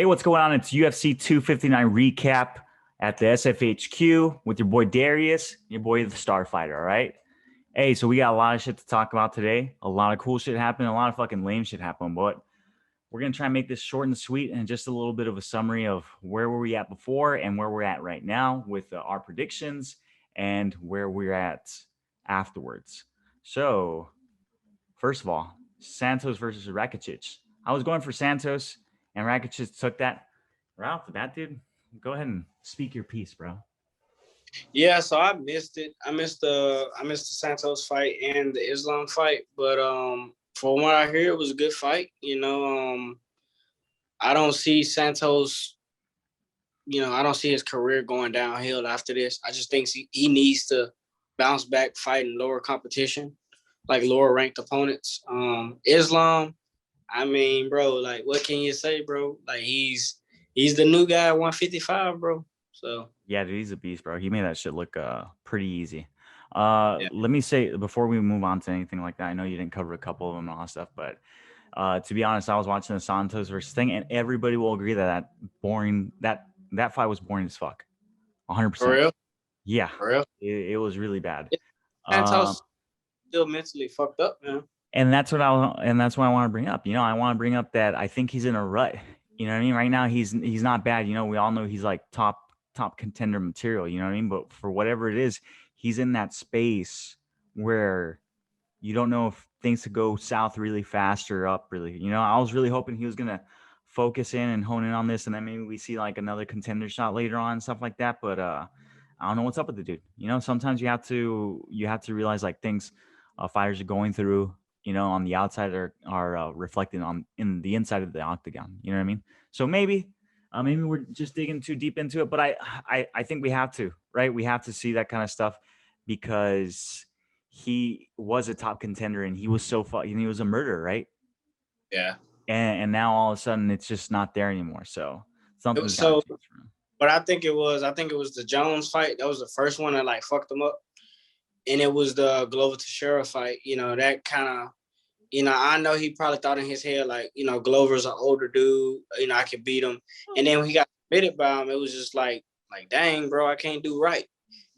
what's going on? It's UFC 259 recap at the SFHQ with your boy Darius, your boy the Starfighter, all right? Hey, so we got a lot of shit to talk about today. A lot of cool shit happened, a lot of fucking lame shit happened, but we're going to try and make this short and sweet and just a little bit of a summary of where were we at before and where we're at right now with our predictions and where we're at afterwards. So, first of all, Santos versus Rakic. I was going for Santos, and Rakic took that right off the bat, dude. Go ahead and speak your piece, bro. Yeah, so I missed it. I missed the Santos fight and the Islam fight, but from what I hear, it was a good fight. I don't see Santos. I don't see his career going downhill after this. I just think he needs to bounce back, fighting lower competition, like lower ranked opponents. Islam, I mean, bro, like what can you say, bro? Like he's the new guy at 155, bro. So yeah, dude, he's a beast, bro. He made that shit look pretty easy. Let me say before we move on to anything like that, I know you didn't cover a couple of them and all that stuff, but to be honest, I was watching the Santos versus thing, and everybody will agree that that fight was boring as fuck. 100%. For real? Yeah, For real? it was really bad. Santos still mentally fucked up, man. And that's what I want to bring up. I want to bring up that I think he's in a rut. You know what I mean? Right now he's not bad. We all know he's like top contender material. You know what I mean? But for whatever it is, he's in that space where you don't know if things could go south really fast or up really. I was really hoping he was gonna focus in and hone in on this, and then maybe we see like another contender shot later on and stuff like that. But I don't know what's up with the dude. Sometimes you have to realize like things fighters are going through. On the outside are reflected on in the inside of the octagon. You know what I mean? So maybe we're just digging too deep into it, but I think we have to, right? We have to see that kind of stuff because he was a top contender and he was so fun. He was a murderer, right? Yeah. And now all of a sudden it's just not there anymore. So something's got to change for him. But I think it was the Jones fight. That was the first one that like fucked him up. And it was the Glover Teixeira fight. That kind of, I know he probably thought in his head, like, Glover's an older dude, I could beat him. And then when he got submitted by him, it was just like, dang, bro, I can't do right.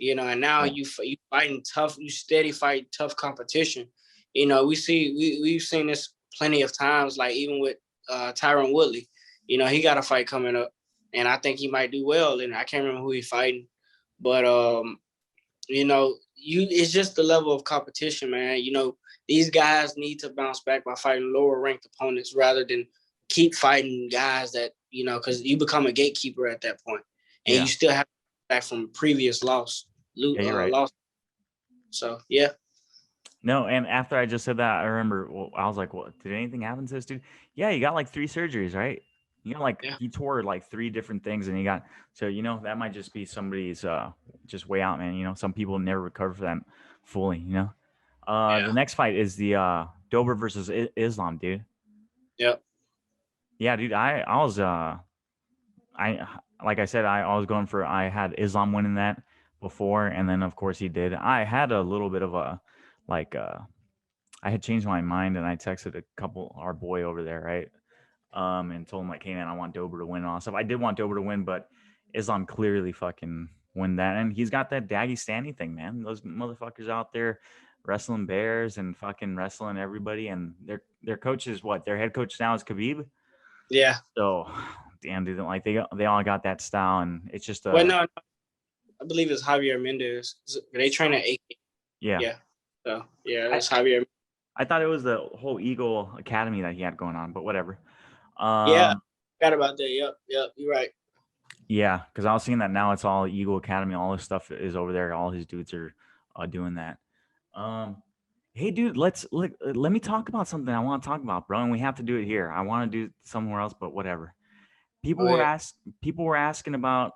And now you fighting tough, you steady fight tough competition. We've seen this plenty of times, like even with Tyron Woodley, he got a fight coming up and I think he might do well. And I can't remember who he's fighting, but, it's just the level of competition, man. These guys need to bounce back by fighting lower ranked opponents rather than keep fighting guys that, because you become a gatekeeper at that point and you still have to back from previous loss. You're right. Loss. So, yeah. No, and after I just said that, I remember I was like, "What? Did anything happen to this dude?" Yeah, you got like 3 surgeries, right? He tore like 3 different things, and he got that might just be somebody's just way out, man. Some people never recover from that fully. The next fight is the Dober versus Islam, dude. Yep. Yeah, dude. I was like I said, I was going for I had Islam winning that before, and then of course he did. I had a little bit of a I had changed my mind, and I texted our boy over there, right? And told him like, hey man, I want Dober to win and all that stuff. I did want Dober to win, but Islam clearly fucking win that. And he's got that Dagestani thing, man. Those motherfuckers out there wrestling bears and fucking wrestling everybody. And their coach is what? Their head coach now is Khabib. Yeah. So damn, dude, like they all got that style, and it's just no, I believe it's Javier Mendez. They train at 8. Yeah. So yeah, it's Javier. I thought it was the whole Eagle Academy that he had going on, but whatever. Yeah, forgot about that. Yep, you're right. Yeah, because I was seeing that now it's all Eagle Academy. All this stuff is over there. All his dudes are doing that. Hey, dude, let me talk about something I want to talk about, bro. And we have to do it here. I want to do it somewhere else, but whatever. People were asking about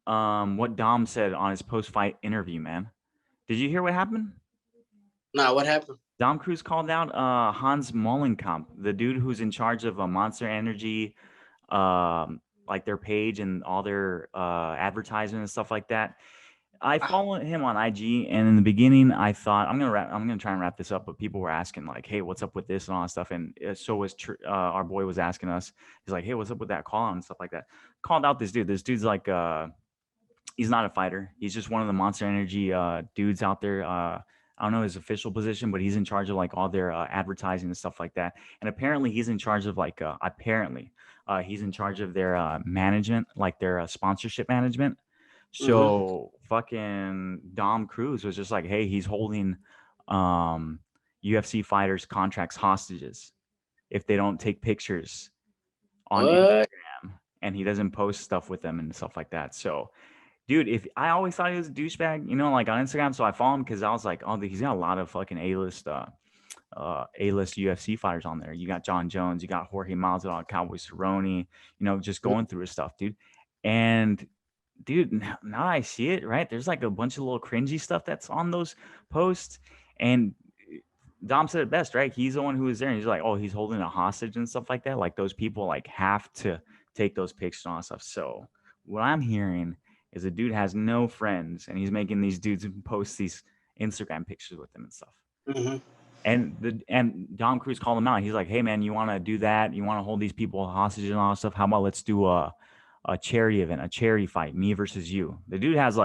what Dom said on his post-fight interview, man. Did you hear what happened? No, what happened? Dom Cruz called out Hans Mollenkamp, the dude who's in charge of Monster Energy, like their page and all their advertisement and stuff like that. I follow him on IG, and in the beginning, I thought I'm gonna try and wrap this up. But people were asking like, "Hey, what's up with this and all that stuff?" And so was our boy was asking us. He's like, "Hey, what's up with that call and stuff like that?" Called out this dude. This dude's like, he's not a fighter. He's just one of the Monster Energy dudes out there. I don't know his official position, but he's in charge of like all their advertising and stuff like that. And apparently, he's in charge of like he's in charge of their management, like their sponsorship management. Mm-hmm. So fucking Dom Cruz was just like, hey, he's holding um, UFC fighters' contracts hostages if they don't take pictures on What? Instagram and he doesn't post stuff with them and stuff like that. So, dude, if I always thought he was a douchebag, like on Instagram, so I follow him because I was like, oh, he's got a lot of fucking A-list UFC fighters on there. You got John Jones, you got Jorge Masvidal, Cowboy Cerrone, just going through his stuff, dude. And dude, now I see it, right? There's like a bunch of little cringy stuff that's on those posts. And Dom said it best, right? He's the one who was there. And he's like, oh, he's holding a hostage and stuff like that. Like those people like have to take those pictures and all that stuff. So what I'm hearing is a dude has no friends and he's making these dudes post these Instagram pictures with them and stuff. Mm-hmm. And Dom Cruz called him out. He's like, hey man, you want to do that? You want to hold these people hostage and all that stuff? How about let's do a charity event, a charity fight, me versus you. The dude's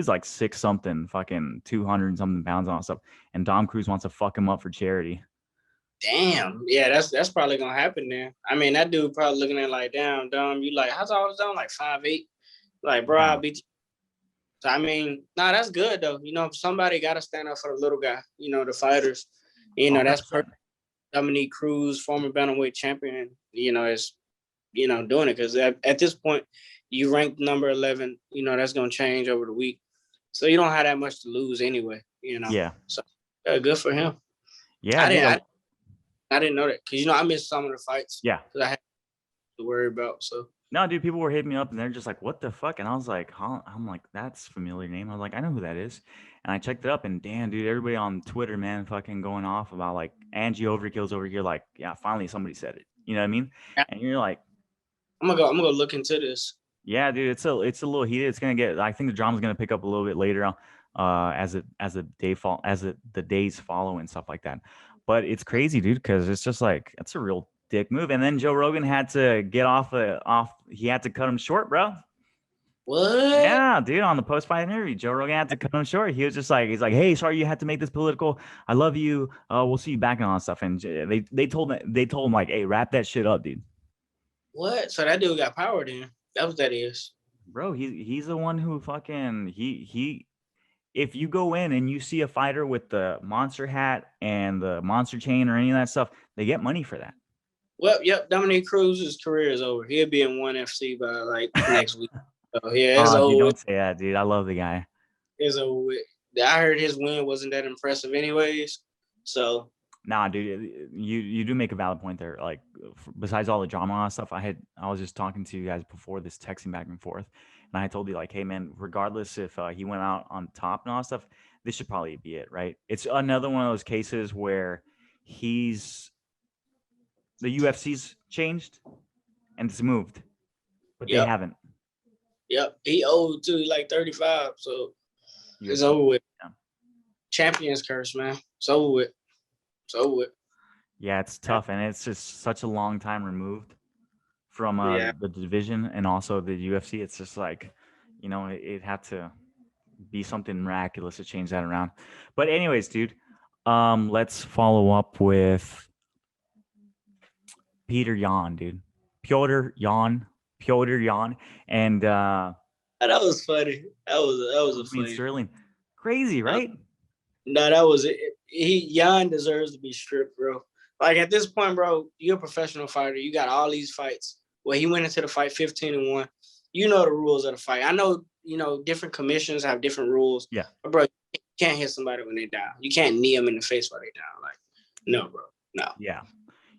like six something, fucking 200 something pounds on stuff, and Dom Cruz wants to fuck him up for charity. Damn. Yeah, that's probably gonna happen there. I mean, that dude probably looking at like, damn, dumb. You like, how's all down like 5'8"? Like, bro, Yeah. I'll beat you. So I mean, nah, that's good though. Somebody got to stand up for the little guy. The fighters. That's 100%. perfect. Dominic Cruz, former Bantamweight champion. Is doing it because at this point, you ranked number 11. That's gonna change over the week, so you don't have that much to lose anyway. Yeah. So good for him. Yeah, I dude. didn't know that because I missed some of the fights. Yeah. Because I had to worry about. So No, dude, people were hitting me up and they're just like, what the fuck? And I was like, huh? I'm like, that's a familiar name. I was like, I know who that is. And I checked it up and damn, dude, everybody on Twitter, man, fucking going off about like Angie Overkill's over here. Like, yeah, finally somebody said it. You know what I mean? And you're like, I'm gonna go look into this. yeah, dude, it's a little heated. It's gonna get. I think the drama's gonna pick up a little bit later on, as the days follow and stuff like that. But it's crazy, dude, because it's just like it's a real dick move. And then Joe Rogan had to get off. He had to cut him short, bro. What? Yeah, dude, on the post fight interview, Joe Rogan had to cut him short. He was just like, he's like, hey, sorry you had to make this political. I love you. We'll see you back and all that stuff. And they told him like, hey, wrap that shit up, dude. What? So that dude got power then. That's what that is. Bro, he's the one who fucking he if you go in and you see a fighter with the monster hat and the monster chain or any of that stuff, they get money for that. Well, yep. Dominic Cruz's career is over. He'll be in ONE FC by like next week. So yeah, it's Oh, dude, over. don't say that, dude. I love the guy. It's over with. I heard his win wasn't that impressive, anyways. So Nah, dude, you do make a valid point there. Like, besides all the drama and stuff, I was just talking to you guys before this, texting back and forth, and I told you like, hey man, regardless if he went out on top and all that stuff, this should probably be it, right? It's another one of those cases where the UFC's changed and it's moved, but they yep, haven't. yep. He old too. He like 35. So it's UFC. over with. Yeah. Champions curse, man. It's over with. It's over with. Yeah, it's tough, and it's just such a long time removed from Yeah. the division and also the UFC. It's just like, it had to be something miraculous to change that around. But anyways, dude, let's follow up with Peter Yan, dude. Piotr Yan, and That was funny. That was a Aljamain funny. Sterling. Crazy, right? No, that was it. Jan deserves to be stripped, bro. Like at this point, bro, you're a professional fighter. You got all these fights. Well, he went into the fight 15-1. You know the rules of the fight. I know, different commissions have different rules. Yeah. But bro, you can't hit somebody when they down. You can't knee them in the face while they down. Like, no, bro. No. Yeah.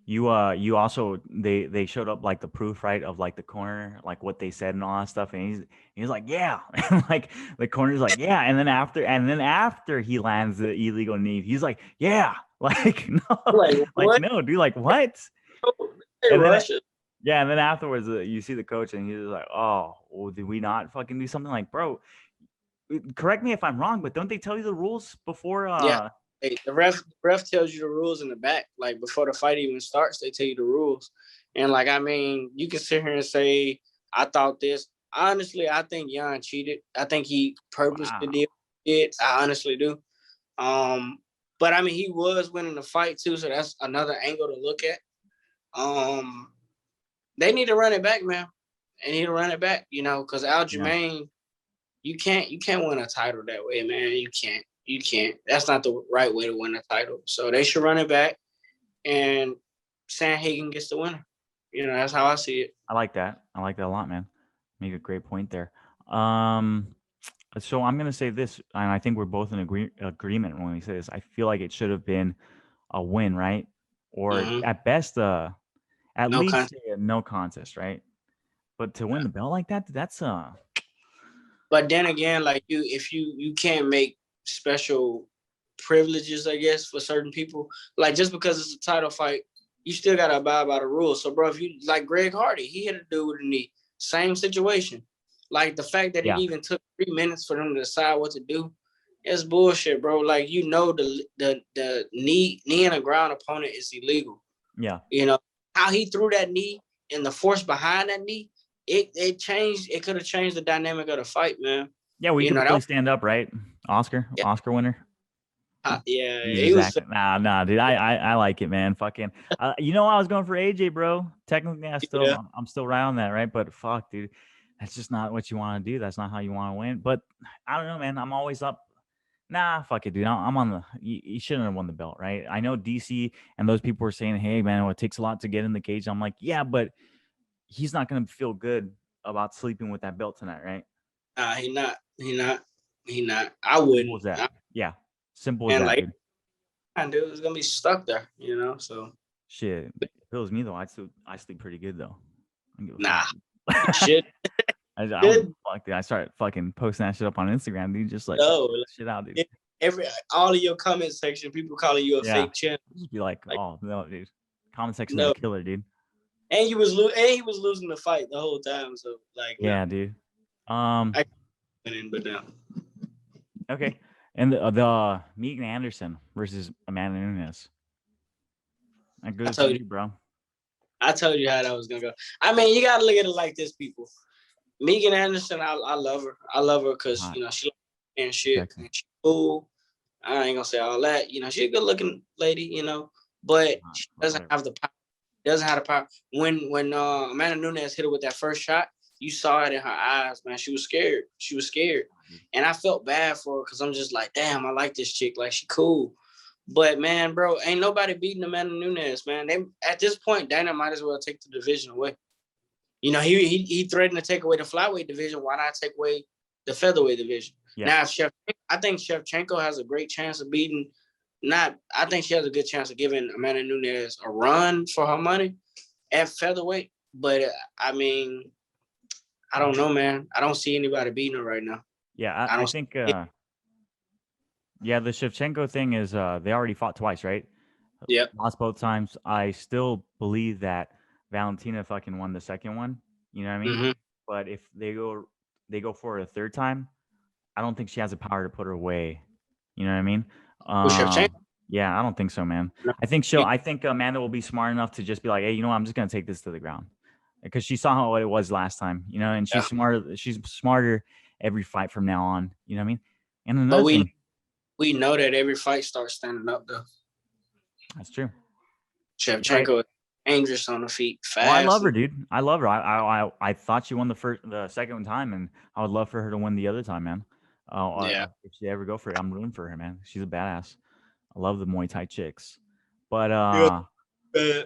You also they showed up like the proof, right, of like the corner, like what they said and all that stuff, and he's like, yeah. And like the corner's like, yeah, and then after he lands the illegal knee, he's like, yeah. Like, no, Like, what? no, dude, like what? Hey, And then Russia. yeah, and then afterwards you see the coach and he's like, oh, well, did we not fucking do something? Like, bro, correct me if I'm wrong, but don't they tell you the rules before? Yeah. Hey, the ref tells you the rules in the back. Like before the fight even starts, they tell you the rules. And like, I mean, you can sit here and say, I thought this. Honestly, I think Jan cheated. I think he purposely Wow. did it. I honestly do. Um, but I mean, he was winning the fight too, so that's another angle to look at. They need to run it back, man. They need to run it back, because Yeah. Aljamain, you can't win a title that way, man. You can't. That's not the right way to win a title. So they should run it back, and Sanhagen gets the winner. That's how I see it. I like that. I like that a lot, man. Make a great point there. So I'm gonna say this, and I think we're both in agreement when we say this. I feel like it should have been a win, right? Or Mm-hmm. at best, at No least contest. a no contest, right? But to win the belt like that, that's But then again, like if you can't make special privileges, I guess, for certain people. Like just because it's a title fight, you still gotta abide by the rules. So, bro, if you like Greg Hardy, he hit a dude with a knee, same situation. Like the fact that it yeah, even took 3 minutes for them to decide what to do, it's bullshit, bro. Like the knee in a ground opponent is illegal. yeah, How he threw that knee and the force behind that knee, it changed. It could have changed the dynamic of the fight, man. yeah. We could That barely stand up, right? Oscar winner. yeah, He's he was. exactly nah, dude. I like it, man. Fucking, I was going for AJ, bro. Technically, Yeah. I'm still right on that, right? But fuck, dude, that's just not what you want to do. That's not how you want to win. But I don't know, man. I'm always up. Nah, fuck it, dude. I'm on the. You shouldn't have won the belt, right? I know DC and those people were saying, "Hey, man, it takes a lot to get in the cage." I'm like, yeah, but he's not gonna feel good about sleeping with that belt tonight, right? He not. He not. He not. I Simple wouldn't. as that. Yeah, simple as And that, like, dude. dude, it's gonna be stuck there. So Shit, if it was me though, I sleep pretty good though. I don't give a nah, fuck. you should. I don't Should fuck, dude. I started fucking posting that shit up on Instagram, dude. Just like know. shit out, dude. Like, all of your comment section, people calling you a Yeah, fake champ. just be like, Like, oh no, dude. Comment section's a no. killer, dude. And he was losing the fight the whole time. So like, no, Yeah, dude. I winning, but no. Okay. And the Megan Anderson versus Amanda Nunes. That I good for told you. you, bro. I told you how that was gonna go. I mean, you gotta look at it like this, people. Megan Anderson, I love her. I love her because Hot, she and shit. sexy, And she cool. I ain't gonna say all that. She's a good looking lady. But hot, she doesn't whatever. have the power. Doesn't have the power. When Amanda Nunes hit her with that first shot, you saw it in her eyes, man. She was scared. She was scared, and I felt bad for her because I'm just like, damn, I like this chick. Like she cool. But man, bro, ain't nobody beating Amanda Nunes, man. They at this point, Dana might as well take the division away. He threatened to take away the flyweight division. Why not take away the featherweight division? Yeah. Now, I think Shevchenko has a great chance of beating. I think she has a good chance of giving Amanda Nunes a run for her money at featherweight. But I mean, I don't know, man. I don't see anybody beating her right now. Yeah, I I don't. think yeah, the Shevchenko thing is they already fought twice, right? Yep. Lost both times. I still believe that Valentina fucking won the second one. You know what I mean? Mm-hmm. But if they go for it a third time, I don't think she has the power to put her away. You know what I mean? With Shevchenko, Yeah, I don't think so, man. no. I think Amanda will be smart enough to just be like, hey, you know what? I'm just gonna take this to the ground because she saw what it was last time, and Yeah. she's smarter. She's smarter every fight from now on. You know what I mean? And But another thing, we know that every fight starts standing up though. that's true. You're right. Shevchenko is dangerous on the feet, Oh, I fast. love her, dude. I love her. I thought she won the second time, and I would love for her to win the other time, man. Yeah. If she ever go for it, I'm rooting for her, man. She's a badass. I love the Muay Thai chicks. But Yeah.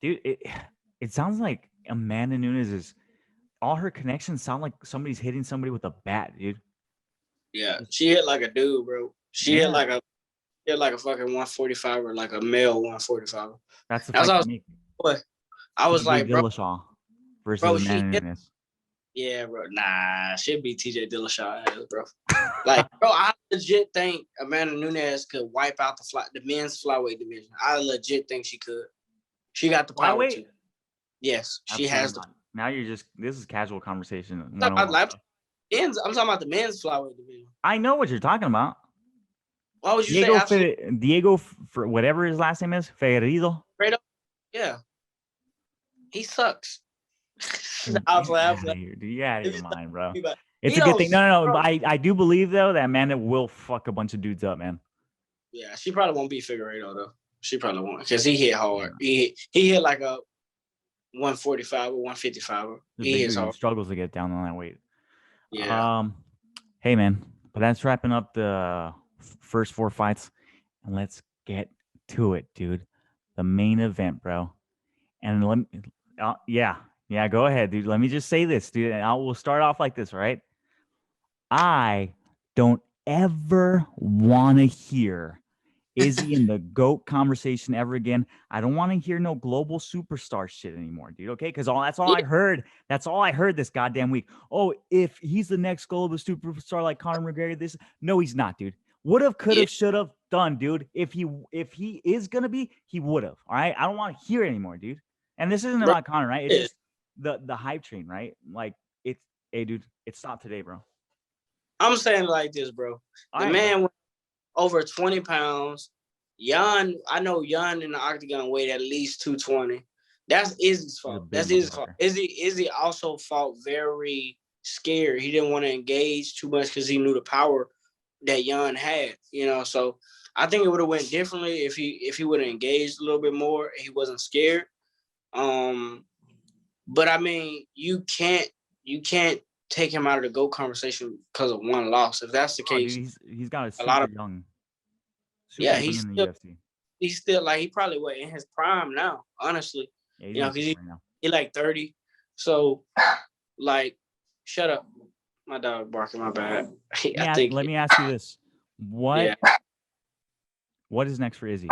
dude, it sounds like Amanda Nunes is all her connections sound like somebody's hitting somebody with a bat, dude. Yeah. She hit like a dude, bro. She Yeah, hit like a fucking 145 or like a male 145. that's the That's fight all to I make. was, I was TJ like, Dillashaw versus bro, she Amanda hit. Nunes. Yeah, bro. Nah, she'd be TJ Dillashaw ass, bro. Like, bro, I legit think Amanda Nunes could wipe out the men's flyweight division. I legit think she could. She got the power Flyweight? to. Yes, she Absolutely has the. not. Now this is casual conversation I 101. I'm talking about the men's flyweight division. I know what you're talking about. Why would you say absolutely? Diego, for whatever his last name is, Figueiredo. Yeah, he sucks. You're out of here, dude. You're out of your mind, bro. It's a good thing. No. But I do believe though that Amanda will fuck a bunch of dudes up, man. Yeah, she probably won't be Figueiredo though. She probably won't because he hit hard. Yeah. He hit like a 145 or 155. He hits hard. Struggles to get down on that weight. Yeah. Hey man, but that's wrapping up the first 4 fights, and let's get to it, dude. The main event, bro. And let me, yeah, go ahead, dude. Let me just say this, dude. And we'll start off like this, right? I don't ever want to hear Izzy in the GOAT conversation ever again. I don't want to hear no global superstar shit anymore, dude. Okay, because that's all I heard. That's all I heard this goddamn week. Oh, if he's the next global superstar like Conor McGregor, no, he's not, dude. Would have, could have, should have done, dude. If he is gonna be, he would have. All right, I don't want to hear it anymore, dude. And this isn't about Conor, right? It's just the hype train, right? Like hey, dude, it stopped today, bro. I'm saying like this, bro. The man went over 20 pounds. I know Jan in the octagon weighed at least 220. That's Izzy's fault. That's Izzy's fault. Izzy also fought very scared. He didn't want to engage too much because he knew the power that Jan had, So I think it would have went differently if he would have engaged a little bit more and he wasn't scared. But I mean, you can't take him out of the GOAT conversation because of one loss. If that's the case, dude, he's got a lot of young. Yeah, he's in the UFC. He's still like he probably in his prime now. Honestly, yeah, because he's like 30. So, like, shut up, my dog barking. My bad. Let me ask you this: what is next for Izzy?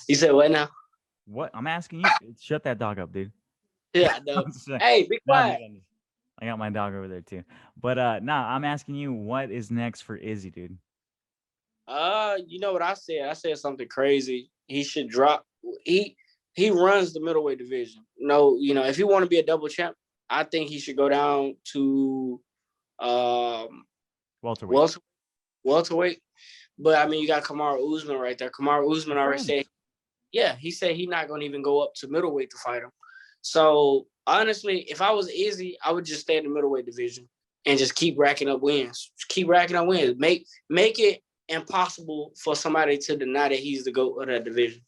You said what now? What I'm asking you? Shut that dog up, dude. Yeah, I know. Hey, be quiet. I got my dog over there too. But I'm asking you, what is next for Izzy, dude? You know what I said? I said something crazy. He should drop. He runs the middleweight division. No, if you want to be a double champ, I think he should go down to welterweight. But I mean, you got Kamaru Usman right there. Kamaru Usman already said, he said he's not going to even go up to middleweight to fight him. So honestly, if I was Izzy, I would just stay in the middleweight division and just keep racking up wins. Make it impossible for somebody to deny that he's the GOAT of that division.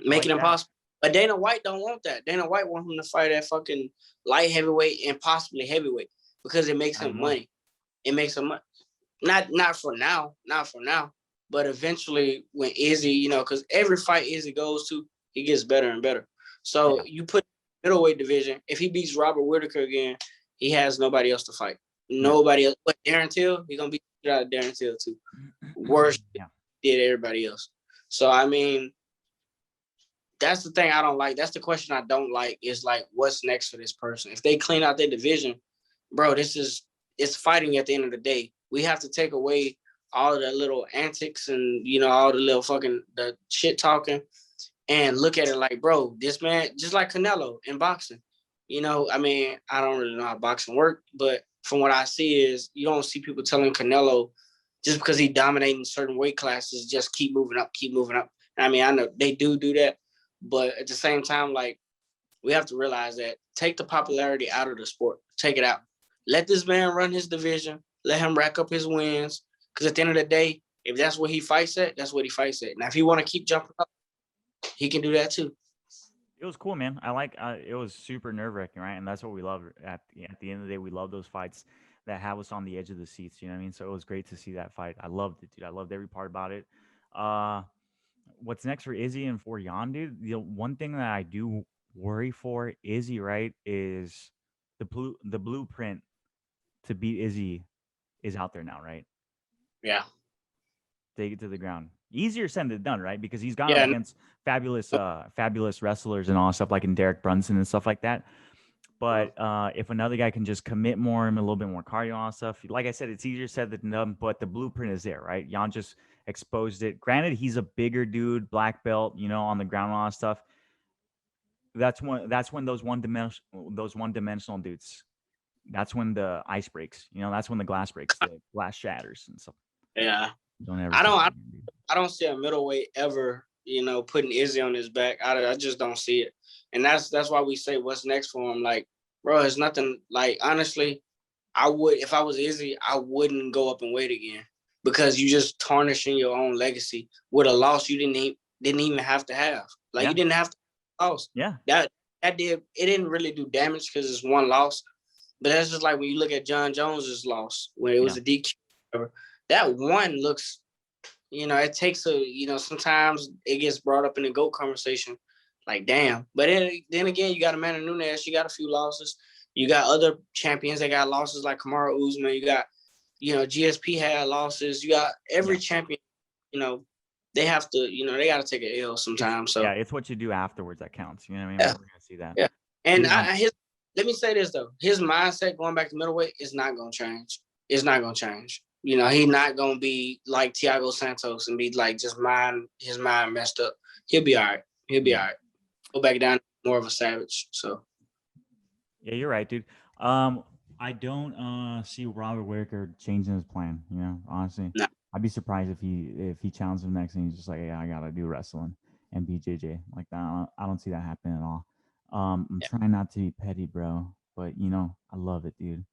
Make it impossible. But Dana White don't want that. Dana White want him to fight at fucking light heavyweight and possibly heavyweight because it makes him money. It makes him money. Not for now. But eventually when Izzy, because every fight Izzy goes to, he gets better and better. So you put middleweight division. If he beats Robert Whittaker again, he has nobody else to fight. Nobody else. But Darren Till, he's going to beat out of Darren Till too. Worse did everybody else. So, I mean, that's the thing I don't like. That's the question I don't like is like, what's next for this person? If they clean out their division, bro, it's fighting at the end of the day. We have to take away all of the little antics and, all the little fucking the shit talking and look at it like, bro, this man, just like Canelo in boxing. I mean, I don't really know how boxing works, but from what I see is you don't see people telling Canelo just because he's dominating certain weight classes, just keep moving up. I mean, I know they do that, but at the same time, like, we have to realize that take the popularity out of the sport. Take it out. Let this man run his division. Let him rack up his wins. Because at the end of the day, if that's what he fights at, that's what he fights at. Now, if he want to keep jumping up, he can do that too. It was cool, man. I like it was super nerve-wracking, right? And that's what we love at the end of the day. We love those fights that have us on the edge of the seats. You know what I mean? So it was great to see that fight. I loved it, dude. I loved every part about it. What's next for Izzy and for Jan, dude? The one thing that I do worry for Izzy, right, is the blueprint to beat Izzy is out there now, right? Yeah. Take it to the ground. Easier said than done, right? Because he's gone up against fabulous wrestlers and all that stuff, like in Derek Brunson and stuff like that. But if another guy can just commit more and a little bit more cardio on stuff, like I said, it's easier said than done. But the blueprint is there, right? Jan just exposed it. Granted, he's a bigger dude, black belt, on the ground and all that stuff. That's when those one dimensional dudes that's when the ice breaks. You know, that's when the glass breaks, the glass shatters and stuff. Yeah. Don't ever. I don't see a middleweight ever, putting Izzy on his back. I just don't see it. And that's why we say what's next for him. Like, bro, it's nothing. Like, honestly, if I was Izzy, I wouldn't go up and wait again, because you just tarnishing your own legacy with a loss you didn't even have to have. Like, you didn't have to lose. Yeah. It didn't really do damage because it's one loss. But that's just like when you look at John Jones's loss, when it was a DQ. That one looks, it takes sometimes it gets brought up in the GOAT conversation. Like, damn. But then again, you got Amanda Nunes, you got a few losses. You got other champions that got losses like Kamaru Usman. You got, GSP had losses. You got every champion, they have to, they got to take an L sometimes. So it's what you do afterwards that counts. You know what I mean? Yeah. We're gonna see that. Yeah. And let me say this though, his mindset going back to middleweight is not gonna change. It's not gonna change. He's not gonna be like Thiago Santos and be like his mind messed up. He'll be all right. All right. Go back down more of a savage. So yeah, you're right, dude. I don't see Robert Whitaker changing his plan. Honestly, no. I'd be surprised if he challenged him next and he's just like, yeah, I gotta do wrestling and beat JJ. Like that, I don't see that happening at all. I'm trying not to be petty, bro, but I love it, dude.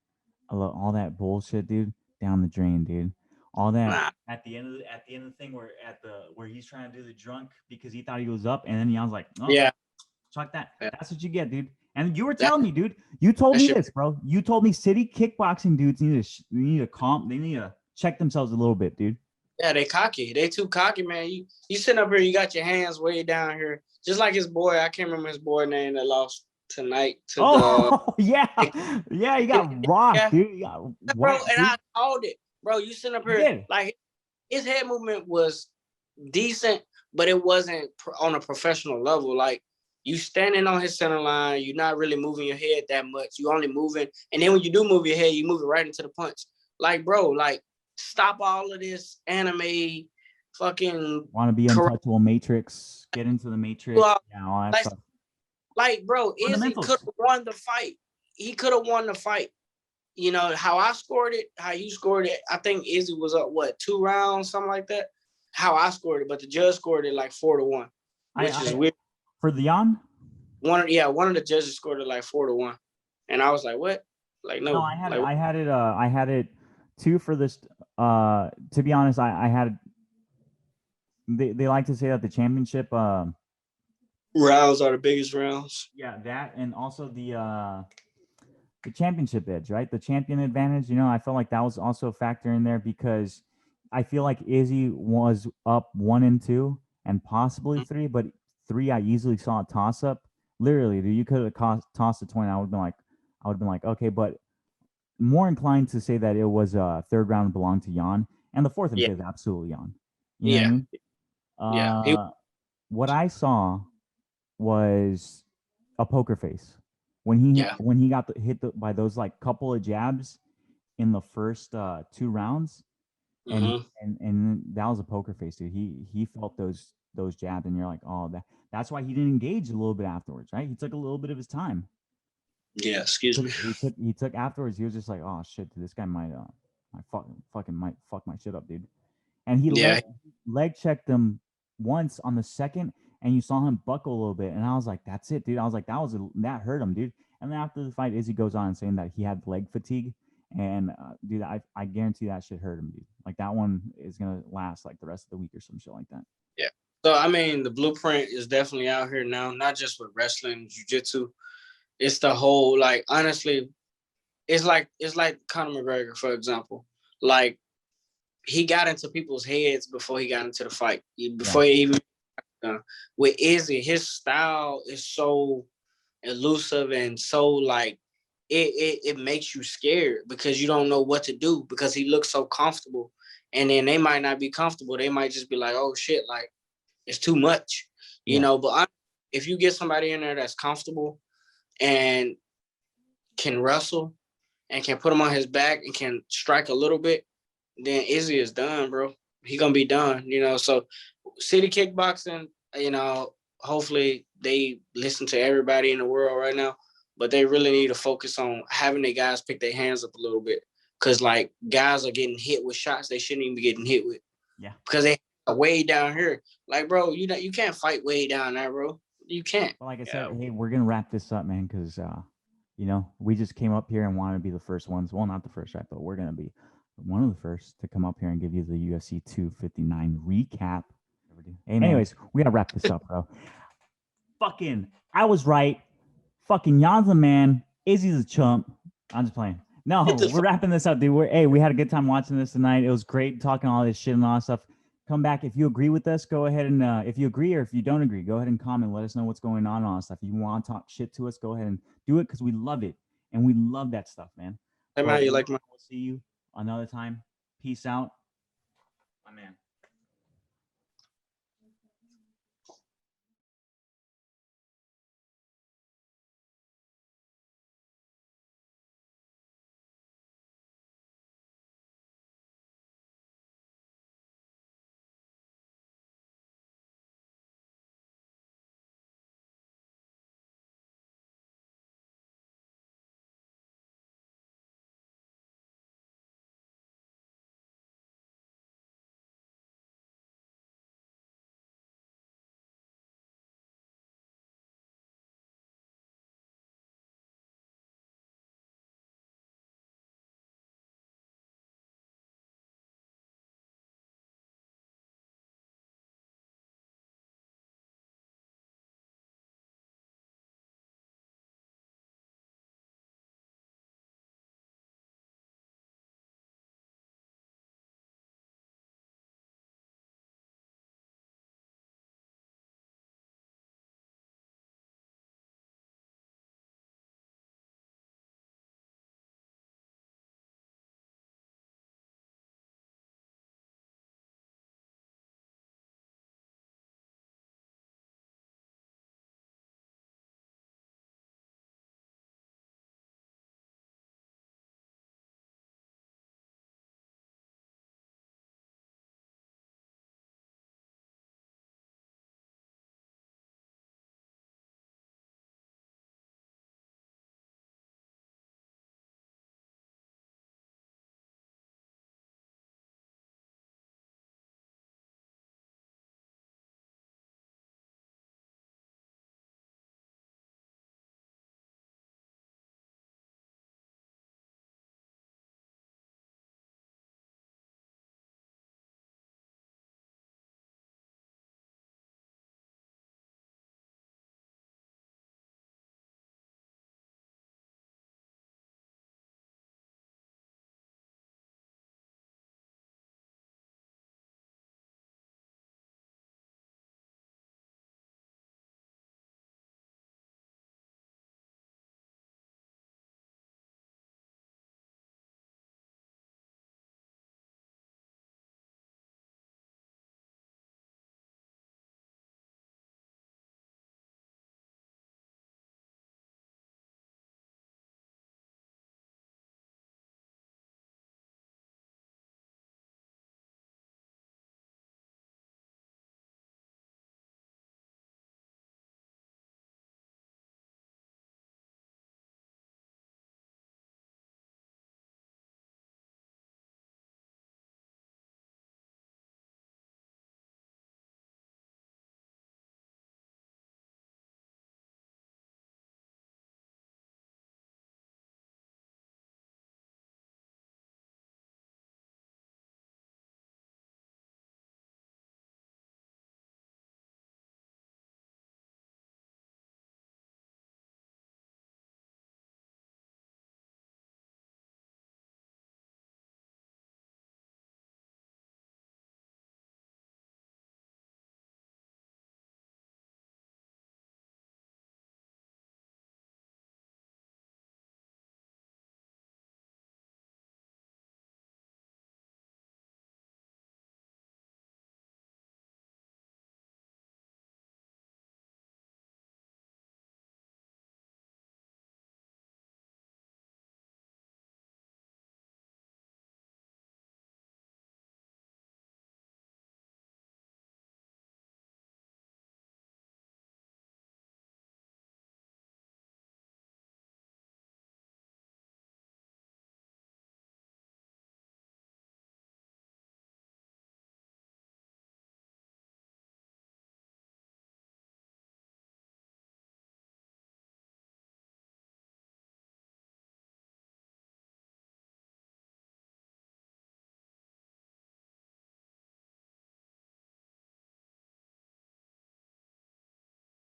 I love all that bullshit, dude. Down the drain, dude. All that at the end of the thing where he's trying to do the drunk because he thought he was up, and then I was like, oh yeah, fuck that. Yeah. That's what you get, dude. And you were telling me, dude. You told me this, bro. You told me city kickboxing dudes need to check themselves a little bit, dude. Yeah, they cocky. They too cocky, man. You sitting up here, you got your hands way down here, just like his boy. I can't remember his boy name that lost tonight to yeah, he got rocked, dude. He got whacked, and I called it, bro. You sitting up here like his head movement was decent, but it wasn't on a professional level. Like, you standing on his center line, you're not really moving your head that much. You only moving, and then when you do move your head, you move it right into the punch. Like, bro, like, stop all of this anime fucking. Want to be untouchable Matrix? Get into the Matrix. All that stuff. Like, bro, Izzy could have won the fight. He could have won the fight. How I scored it, how you scored it. I think Izzy was up 2 rounds, something like that. How I scored it, but the judge scored it like 4-1, which is weird. For Leon? One of the judges scored it like 4-1, and I was like, "What?" Like, no. I had it 2 for this. To be honest, I had. They like to say that the championship rounds are the biggest rounds. Yeah, that, and also the championship edge, right? The champion advantage. I felt like that was also a factor in there because I feel like Izzy was up 1 and 2 and possibly 3, but 3 I easily saw a toss up. Literally, dude, you could have tossed a 20. I would have been like, okay, but more inclined to say that it was a third round belonged to Jan, and the 4th and 5th absolutely Jan. You know what I mean? What I saw was a poker face when he got hit by those like couple of jabs in the first 2 rounds, and that was a poker face, dude. He felt those jabs, and you're like, oh, that's why he didn't engage a little bit afterwards, right? He took a little bit of his time. Yeah, excuse me. He took afterwards. He was just like, oh shit, this guy might might fuck my shit up, dude. And he leg checked him once on the second, and you saw him buckle a little bit, and I was like, that's it, dude. I was like, that hurt him, dude. And then after the fight, Izzy goes on saying that he had leg fatigue, and dude, I guarantee that shit hurt him, dude. Like, that one is gonna last like the rest of the week or some shit like that. Yeah. So I mean, the blueprint is definitely out here now, not just with wrestling, jiu-jitsu. It's the whole, like, honestly, it's like Conor McGregor, for example. Like, he got into people's heads before he got into the fight. Before he even with Izzy, his style is so elusive and so like it makes you scared because you don't know what to do because he looks so comfortable. And then they might not be comfortable. They might just be like, oh shit, like, it's too much, you know. But if you get somebody in there that's comfortable and can wrestle and can put him on his back and can strike a little bit, then Izzy is done, bro. He gonna be done, So city kickboxing, hopefully they listen to everybody in the world right now. but they really need to focus on having their guys pick their hands up a little bit. Cause like guys are getting hit with shots they shouldn't even be getting hit with. Yeah. Because they are way down here. Like, bro, you can't fight way down there, bro. You can't. Well, like I said, hey, we're gonna wrap this up, man, because you know, we just came up here and wanted to be the first ones. Well, not the first, right? But we're gonna be one of the first to come up here and give you the UFC 259 recap. Hey, anyways, we gotta wrap this up, bro. Fucking, I was right. Fucking Jan's a man. Izzy's a chump. I'm just playing. No, we're wrapping this up, dude. We had a good time watching this tonight. It was great talking all this shit and all that stuff. Come back if you agree with us. Go ahead and if you agree or if you don't agree, go ahead and comment. Let us know what's going on and all that stuff. If you want to talk shit to us, go ahead and do it because we love it and we love that stuff, man. Hey, man, we'll see you another time. Peace out, my man.